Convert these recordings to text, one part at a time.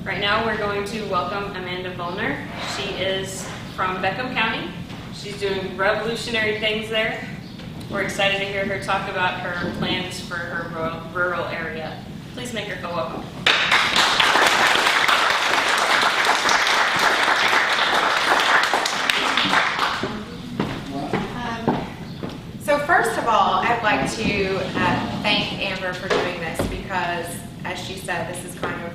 Right now we're going to welcome Amanda Volner. She is from Beckham County. She's doing revolutionary things there. We're excited to hear her talk about her plans for her rural area. Please make her feel welcome. So first of all, I'd like to thank Amber for doing this because, as she said, this is kind of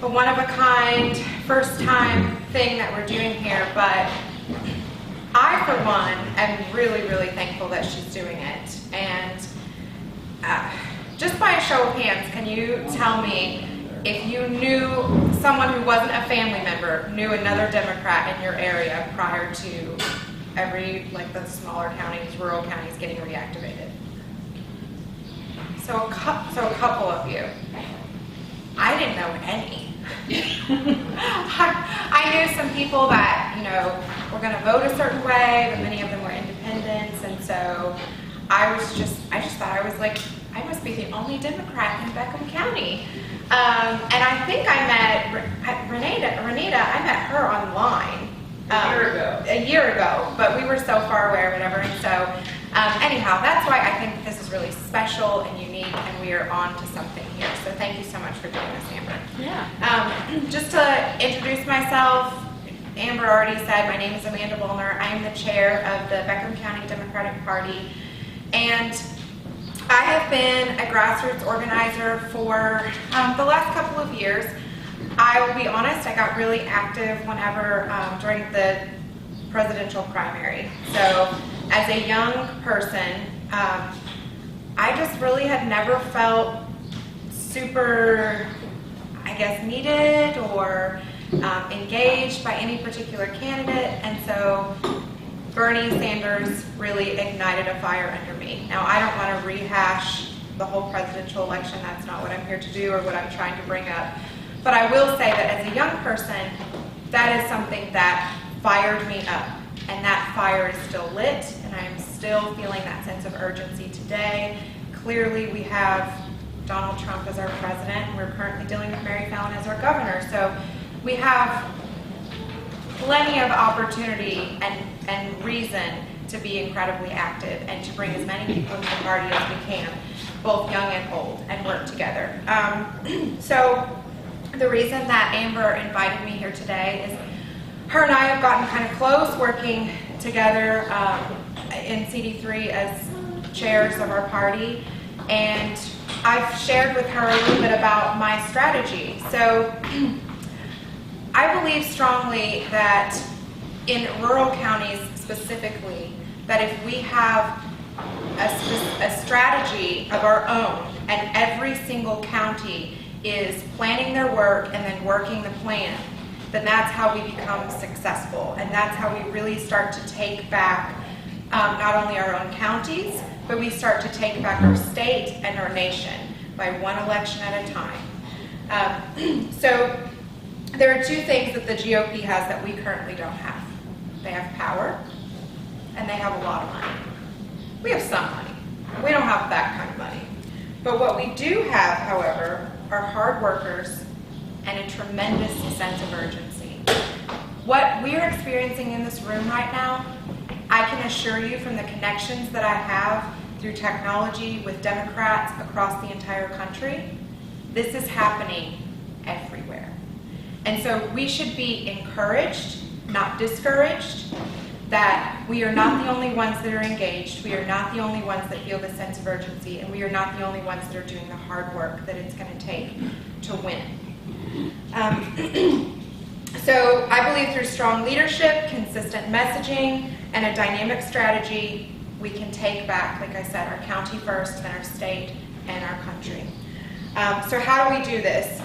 a one-of-a-kind, first-time thing that we're doing here. But I, for one, am really, really thankful that she's doing it. And just by a show of hands, can you tell me if you knew someone who wasn't a family member, knew another Democrat in your area prior to the smaller counties, rural counties getting reactivated? So a couple of you. I didn't know any. I knew some people that, were going to vote a certain way, but many of them were independents, and so I just thought I must be the only Democrat in Beckham County. And I think I met Renita, I met her online. A year ago, but we were so far away or whatever, and so anyhow, that's why I think this is really special and unique, and we are on to something here. So thank you so much for doing this, Amber. Yeah. Just to introduce myself, Amber already said my name is Amanda Volner. I am the chair of the Beckham County Democratic Party, and I have been a grassroots organizer for the last couple of years. I will be honest, I got really active during the presidential primary. So as a young person, I just really had never felt super, needed or engaged by any particular candidate. And so Bernie Sanders really ignited a fire under me. Now, I don't want to rehash the whole presidential election. That's not what I'm here to do or what I'm trying to bring up. But I will say that as a young person, that is something that fired me up. And that fire is still lit, and I am still feeling that sense of urgency today. Clearly, we have Donald Trump as our president, and we're currently dealing with Mary Fallon as our governor. So we have plenty of opportunity and reason to be incredibly active and to bring as many people into the party as we can, both young and old, and work together. So the reason that Amber invited me here today is her and I have gotten kind of close working together in CD3 as chairs of our party, and I've shared with her a little bit about my strategy. So I believe strongly that in rural counties specifically, that if we have a strategy of our own and every single county is planning their work and then working the plan, then that's how we become successful. And that's how we really start to take back not only our own counties, but we start to take back our state and our nation by one election at a time. So there are two things that the GOP has that we currently don't have. They have power, and they have a lot of money. We have some money. We don't have that kind of money. But what we do have, however, are hard workers and a tremendous sense of urgency. What we're experiencing in this room right now, I can assure you from the connections that I have through technology with Democrats across the entire country, this is happening everywhere. And so we should be encouraged, not discouraged, that we are not the only ones that are engaged, we are not the only ones that feel the sense of urgency, and we are not the only ones that are doing the hard work that it's going to take to win. So I believe through strong leadership, consistent messaging, and a dynamic strategy, we can take back, like I said, our county first, then our state, and our country. So how do we do this?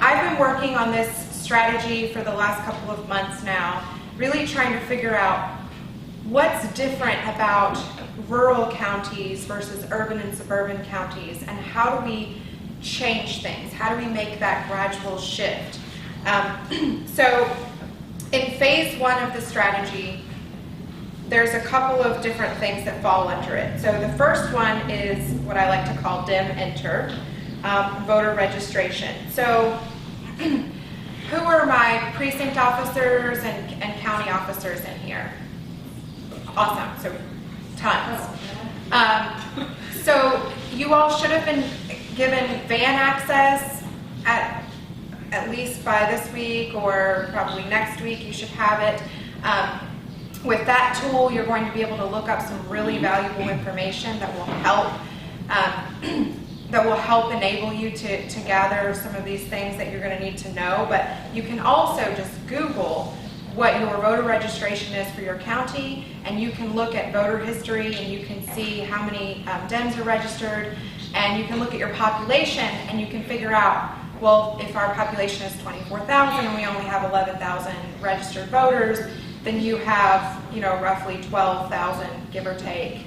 I've been working on this strategy for the last couple of months now, really trying to figure out what's different about rural counties versus urban and suburban counties, and how do we change things? How do we make that gradual shift? So in phase one of the strategy, there's a couple of different things that fall under it. So the first one is what I like to call DEM Enter, voter registration. So my precinct officers and county officers in here. Awesome, so tons. So you all should have been given van access at least by this week or probably next week. You should have it. With that tool, you're going to be able to look up some really valuable information that will help enable you to gather some of these things that you're going to need to know. But you can also just Google what your voter registration is for your county, and you can look at voter history, and you can see how many Dems are registered, and you can look at your population, and you can figure out, well, if our population is 24,000 and we only have 11,000 registered voters, then you have, roughly 12,000, give or take,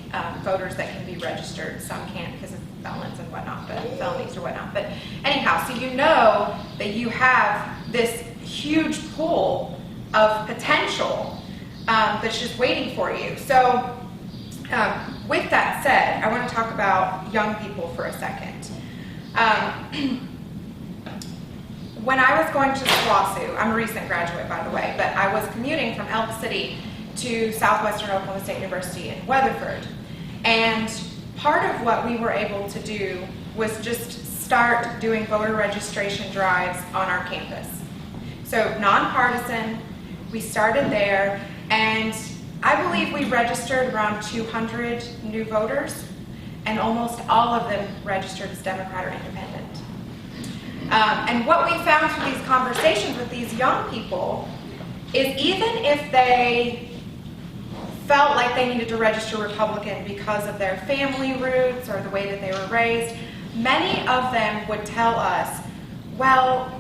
voters that can be registered. Some can't because of felons and whatnot, but felonies or whatnot. But anyhow, so you know that you have this huge pool of potential that's just waiting for you. So with that said, I want to talk about young people for a second. When I was going to SWASU, I'm a recent graduate, by the way, but I was commuting from Elk City to Southwestern Oklahoma State University in Weatherford. And part of what we were able to do was just start doing voter registration drives on our campus. So Nonpartisan, we started there, and I believe we registered around 200 new voters, and almost all of them registered as Democrat or Independent. And what we found through these conversations with these young people is even if they felt like they needed to register Republican because of their family roots or the way that they were raised, many of them would tell us, well,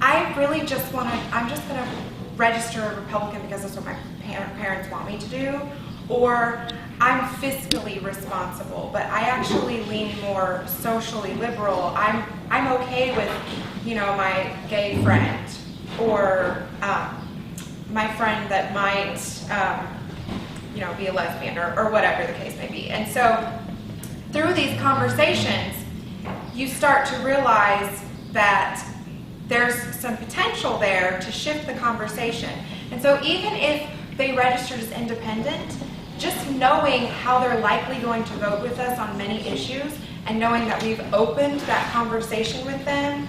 I'm just going to register a Republican because that's what my parents want me to do, or I'm fiscally responsible, but I actually lean more socially liberal. I'm okay with, my gay friend, or my friend that might, be a lesbian, or whatever the case may be. And so through these conversations, you start to realize that there's some potential there to shift the conversation. And so even if they registered as independent, just knowing how they're likely going to vote with us on many issues, and knowing that we've opened that conversation with them,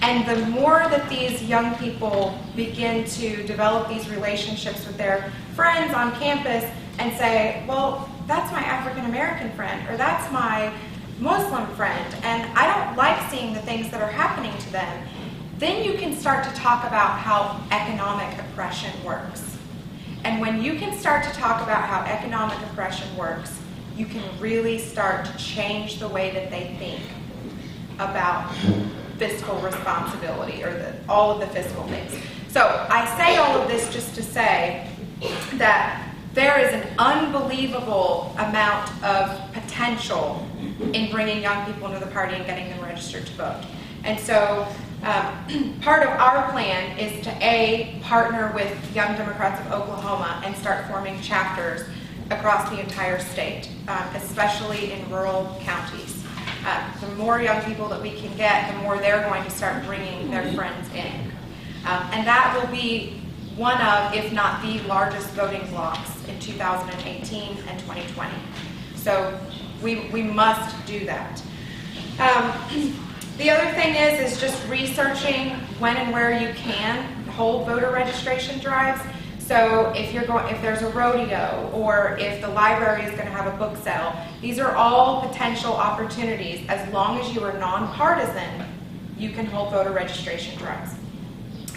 and the more that these young people begin to develop these relationships with their friends on campus and say, well, that's my African American friend, or that's my Muslim friend, and I don't like seeing the things that are happening to them, then you can start to talk about how economic oppression works. And when you can start to talk about how economic oppression works, you can really start to change the way that they think about fiscal responsibility, or all of the fiscal things. So I say all of this just to say that there is an unbelievable amount of potential in bringing young people into the party and getting them registered to vote. And so part of our plan is to partner with Young Democrats of Oklahoma and start forming chapters across the entire state, especially in rural counties. The more young people that we can get, the more they're going to start bringing their friends in. And that will be one of, if not the largest voting blocks in 2018 and 2020. So we must do that. The other thing is just researching when and where you can hold voter registration drives. So if there's a rodeo, or if the library is going to have a book sale, these are all potential opportunities. As long as you are nonpartisan, you can hold voter registration drives.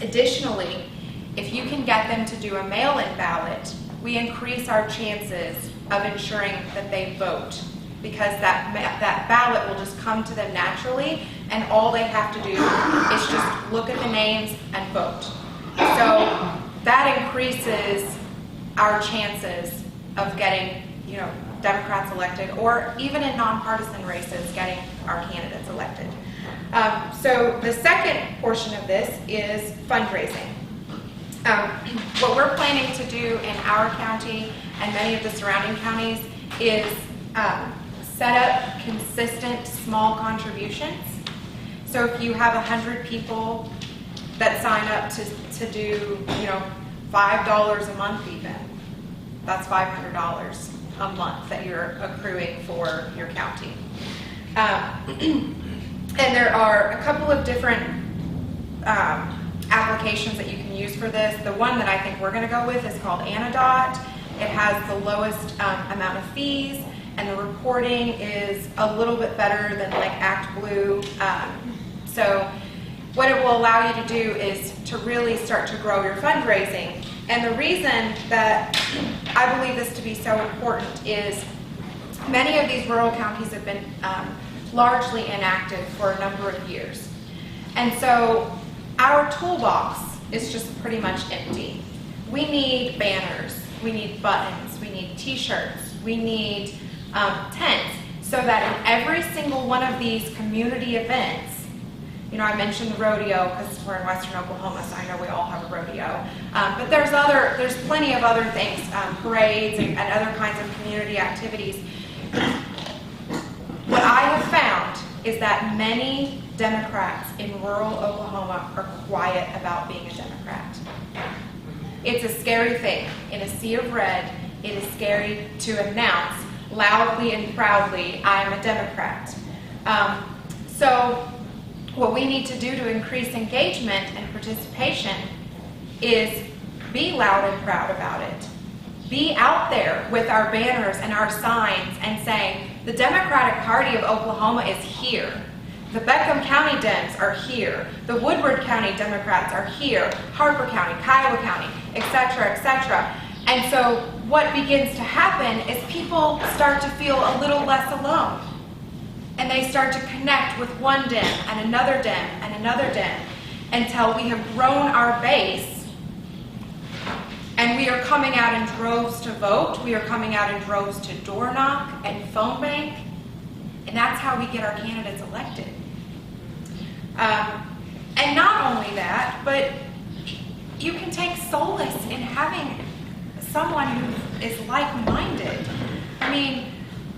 Additionally, if you can get them to do a mail-in ballot, we increase our chances of ensuring that they vote, because that ballot will just come to them naturally, and all they have to do is just look at the names and vote. So that increases our chances of getting, Democrats elected, or even in nonpartisan races, getting our candidates elected. So the second portion of this is fundraising. What we're planning to do in our county and many of the surrounding counties is set up consistent small contributions. So if you have 100 people that sign up to do, $5 a month even. That's $500 a month that you're accruing for your county. And there are a couple of different applications that you can use for this. The one that I think we're going to go with is called Anadot. It has the lowest amount of fees, and the reporting is a little bit better than like ActBlue. So what it will allow you to do is to really start to grow your fundraising. And the reason that I believe this to be so important is many of these rural counties have been largely inactive for a number of years. And so our toolbox is just pretty much empty. We need banners, we need buttons, we need t-shirts, we need tents, so that in every single one of these community events, I mentioned the rodeo because we're in Western Oklahoma, so I know we all have a rodeo. But there's plenty of other things, parades and other kinds of community activities. What I have found is that many Democrats in rural Oklahoma are quiet about being a Democrat. It's a scary thing. In a sea of red, it is scary to announce loudly and proudly, I am a Democrat. So what we need to do to increase engagement and participation is be loud and proud about it. Be out there with our banners and our signs and saying, the Democratic Party of Oklahoma is here. The Beckham County Dems are here. The Woodward County Democrats are here. Harper County, Kiowa County, etc., etc. And so what begins to happen is people start to feel a little less alone. And they start to connect with one Dem and another Dem and another Dem until we have grown our base and we are coming out in droves to vote. We are coming out in droves to door knock and phone bank. And that's how we get our candidates elected. And not only that, but you can take solace in having someone who is like-minded. I mean,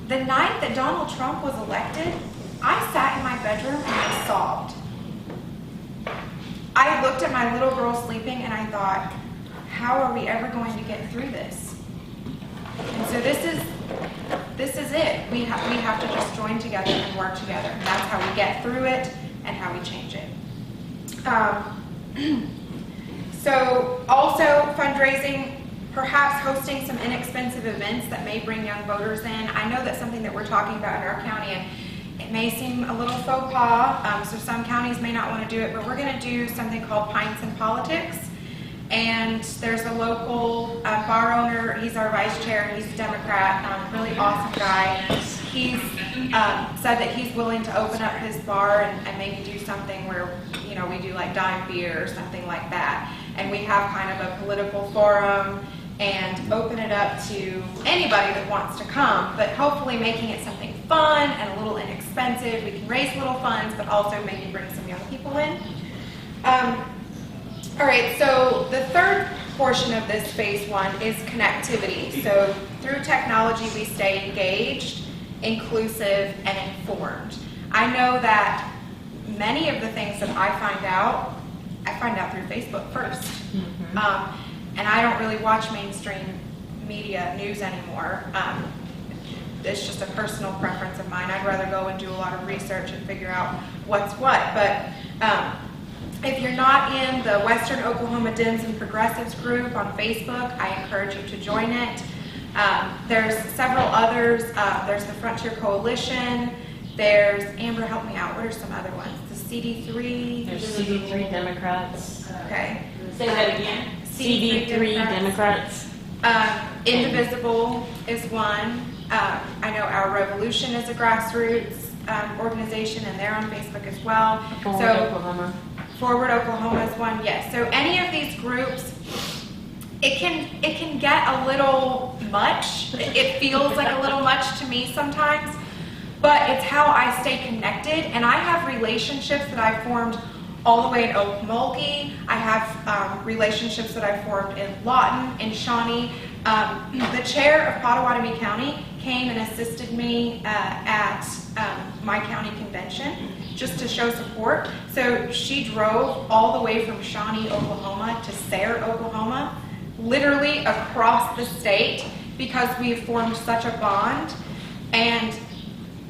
the night that Donald Trump was elected, I sat in my bedroom and I sobbed. I looked at my little girl sleeping and I thought, how are we ever going to get through this? And so this is it. We have to just join together and work together. And that's how we get through it and how we change it. So also fundraising, perhaps hosting some inexpensive events that may bring young voters in. I know that's something that we're talking about in our county, and it may seem a little faux pas, so some counties may not want to do it, but we're going to do something called Pints and Politics. And there's a local bar owner, he's our vice chair, he's a Democrat, really awesome guy. He's said that he's willing to open up his bar and maybe do something where, we do like dime beer or something like that. And we have kind of a political forum and open it up to anybody that wants to come, but hopefully making it something fun and a little inexpensive. We can raise little funds, but also maybe bring some young people in. All right, so the third portion of this phase one is connectivity. So through technology, we stay engaged, inclusive, and informed. I know that many of the things that I find out through Facebook first. Mm-hmm. And I don't really watch mainstream media news anymore. It's just a personal preference of mine. I'd rather go and do a lot of research and figure out what's what. But if you're not in the Western Oklahoma Dems and Progressives group on Facebook, I encourage you to join it. There's several others. There's the Frontier Coalition. There's, Amber, help me out. What are some other ones? The CD3. There's CD3 Democrats. Okay. Say that again. CD3 Democrats. Indivisible is one. I know Our Revolution is a grassroots organization, and they're on Facebook as well. Forward Oklahoma. Forward Oklahoma is one, yes. So any of these groups, it can get a little much. It feels like a little much to me sometimes, but it's how I stay connected, and I have relationships that I've formed all the way in Okmulgee. I have relationships that I've formed in Lawton, in Shawnee, The chair of Pottawatomie County came and assisted me at my county convention just to show support. So she drove all the way from Shawnee, Oklahoma to Sayre, Oklahoma, literally across the state, because we have formed such a bond. And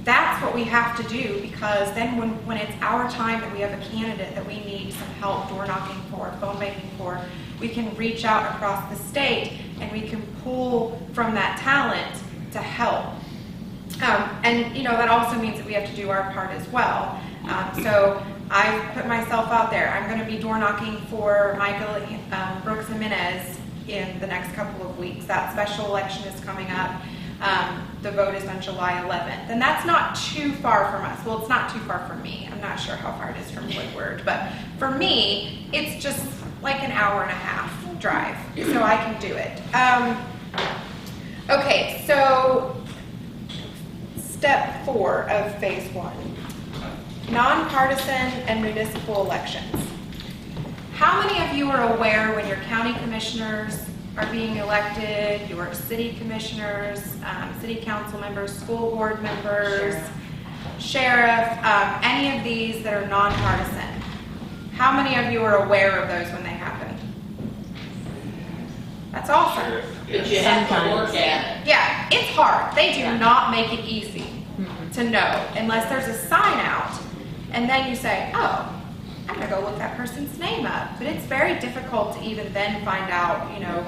that's what we have to do, because then when it's our time that we have a candidate that we need some help door knocking for, phone banking for, we can reach out across the state and we can pull from that talent to help. And you know, that also means that we have to do our part as well. So I've put myself out there. I'm going to be door knocking for Michael Brooks Jimenez in the next couple of weeks. That special election is coming up. The vote is on July 11th. And that's not too far from us. Well, it's not too far from me. I'm not sure how far it is from Woodward. But for me, it's just like an hour and a half drive. So I can do it. Okay, so step 4 of phase 1. Nonpartisan and municipal elections. How many of you are aware when your county commissioners are being elected, your city commissioners, city council members, school board members, sheriff, any of these that are nonpartisan? How many of you are aware of those when they happen? That's awesome. But you have to work at it. Yeah, it's hard. They do not make it easy to know unless there's a sign out, and then you say, oh, I'm going to go look that person's name up. But it's very difficult to even then find out, you know,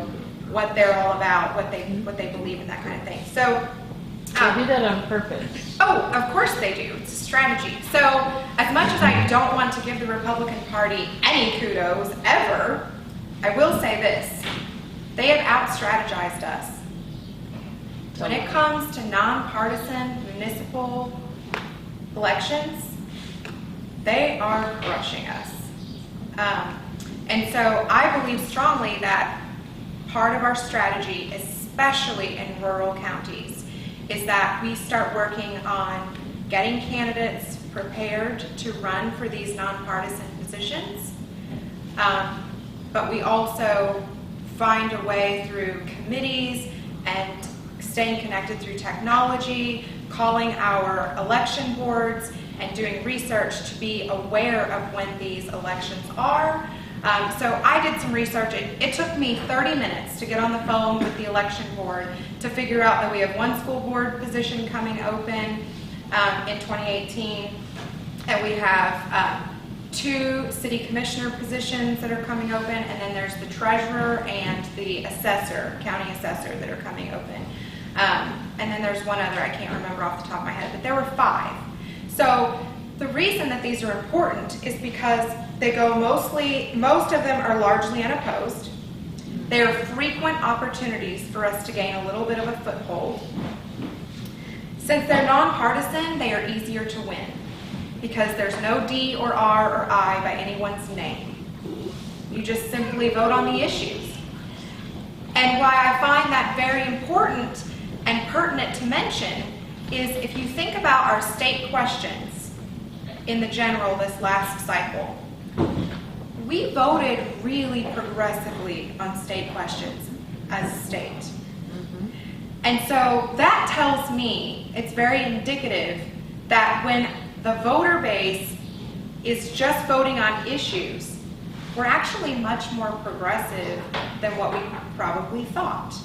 what they're all about, what they believe in, that kind of thing. So They do that on purpose. oh, of course they do. It's a strategy. So as much as I don't want to give the Republican Party any kudos ever, I will say this. They have out-strategized us. When it comes to nonpartisan municipal elections, they are crushing us. And so I believe strongly that part of our strategy, especially in rural counties, is that we start working on getting candidates prepared to run for these nonpartisan positions. But we also find a way through committees and staying connected through technology, calling our election boards, and doing research to be aware of when these elections are. So I did some research. It took me 30 minutes to get on the phone with the election board to figure out that we have one school board position coming open in 2018, and we have 2 city commissioner positions that are coming open, and then there's the treasurer and the assessor, county assessor, that are coming open. And then there's one other, I can't remember off the top of my head, but there were 5. So the reason that these are important is because they go most of them are largely unopposed. They are frequent opportunities for us to gain a little bit of a foothold. Since they're nonpartisan, they are easier to win because there's no D or R or I by anyone's name. You just simply vote on the issues. And why I find that very important and pertinent to mention is if you think about our state questions in the general this last cycle, we voted really progressively on state questions as a state. And so that tells me, it's very indicative that when the voter base is just voting on issues, we're actually much more progressive than what we probably thought.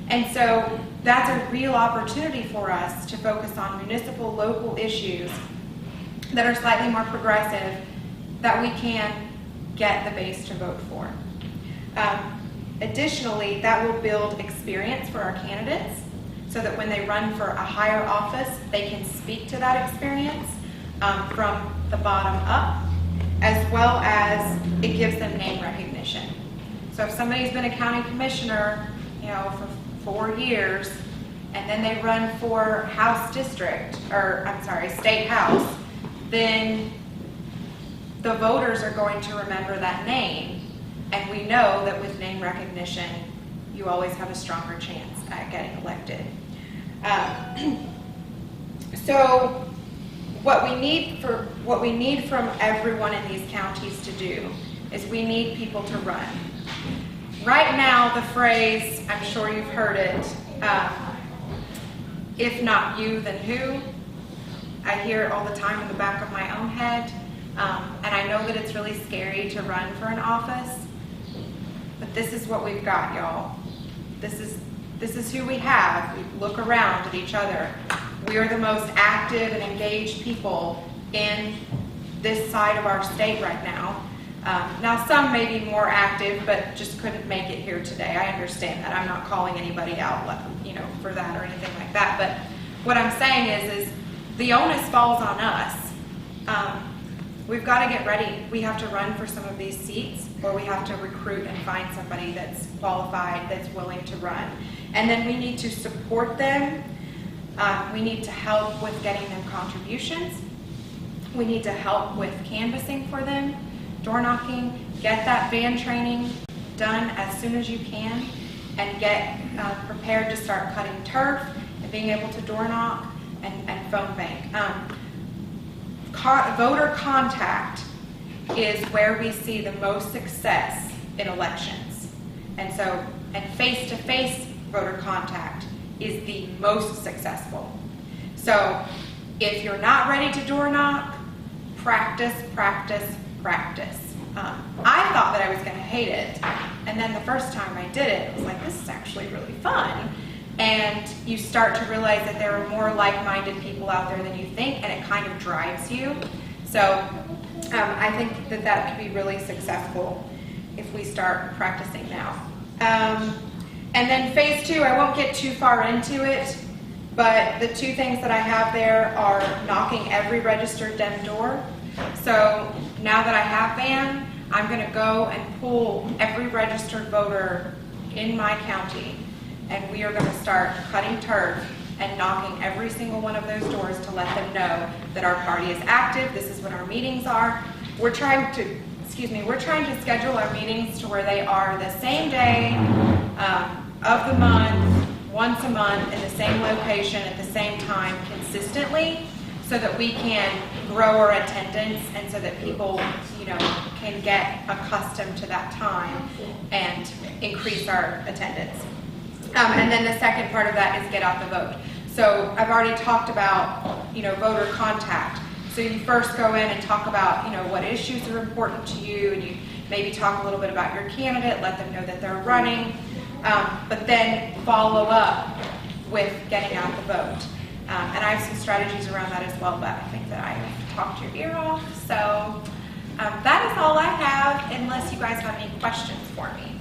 And so that's a real opportunity for us to focus on municipal, local issues that are slightly more progressive that we can get the base to vote for. Additionally, that will build experience for our candidates so that when they run for a higher office, they can speak to that experience from the bottom up, as well as it gives them name recognition. So if somebody's been a county commissioner, you know, for 4 years, and then they run for House District, or I'm sorry, State House, then the voters are going to remember that name. And we know that with name recognition, you always have a stronger chance at getting elected. So what we need from everyone in these counties to do is we need people to run. right now the phrase, I'm sure you've heard it, if not you, then who? I hear it all the time in the back of my own head, and I know that it's really scary to run for an office, but this is what we've got, y'all. This is who we have. We look around at each other. We are the most active and engaged people in this side of our state right now. Now, some may be more active, but just couldn't make it here today. I understand that. I'm not calling anybody out, for that or anything like that. But what I'm saying is the onus falls on us. We've got to get ready. We have to run for some of these seats, or we have to recruit and find somebody that's qualified, that's willing to run. And then we need to support them. We need to help with getting them contributions. We need to help with canvassing for them, door knocking, get that van training done as soon as you can, and get prepared to start cutting turf and being able to door knock and phone bank. Voter contact is where we see the most success in elections. And face-to-face voter contact is the most successful. So if you're not ready to door knock, practice, practice, practice. I thought that I was going to hate it, and then the first time I did it, I was like, this is actually really fun. And you start to realize that there are more like-minded people out there than you think, and it kind of drives you. So I think that could be really successful if we start practicing now. And then phase 2, I won't get too far into it, but the 2 things that I have there are knocking every registered Dem door. So now that I have van, I'm going to go and pull every registered voter in my county, and we are going to start cutting turf and knocking every single one of those doors to let them know that our party is active. This is when our meetings are. We're trying to schedule our meetings to where they are the same day of the month, once a month, in the same location at the same time consistently, so that we can grow our attendance and so that people, can get accustomed to that time and increase our attendance. And then the second part of that is get out the vote. So I've already talked about, voter contact. So you first go in and talk about, what issues are important to you, and you maybe talk a little bit about your candidate, let them know that they're running, but then follow up with getting out the vote. And I have some strategies around that as well, but I think that I've talked your ear off. So that is all I have, unless you guys have any questions for me.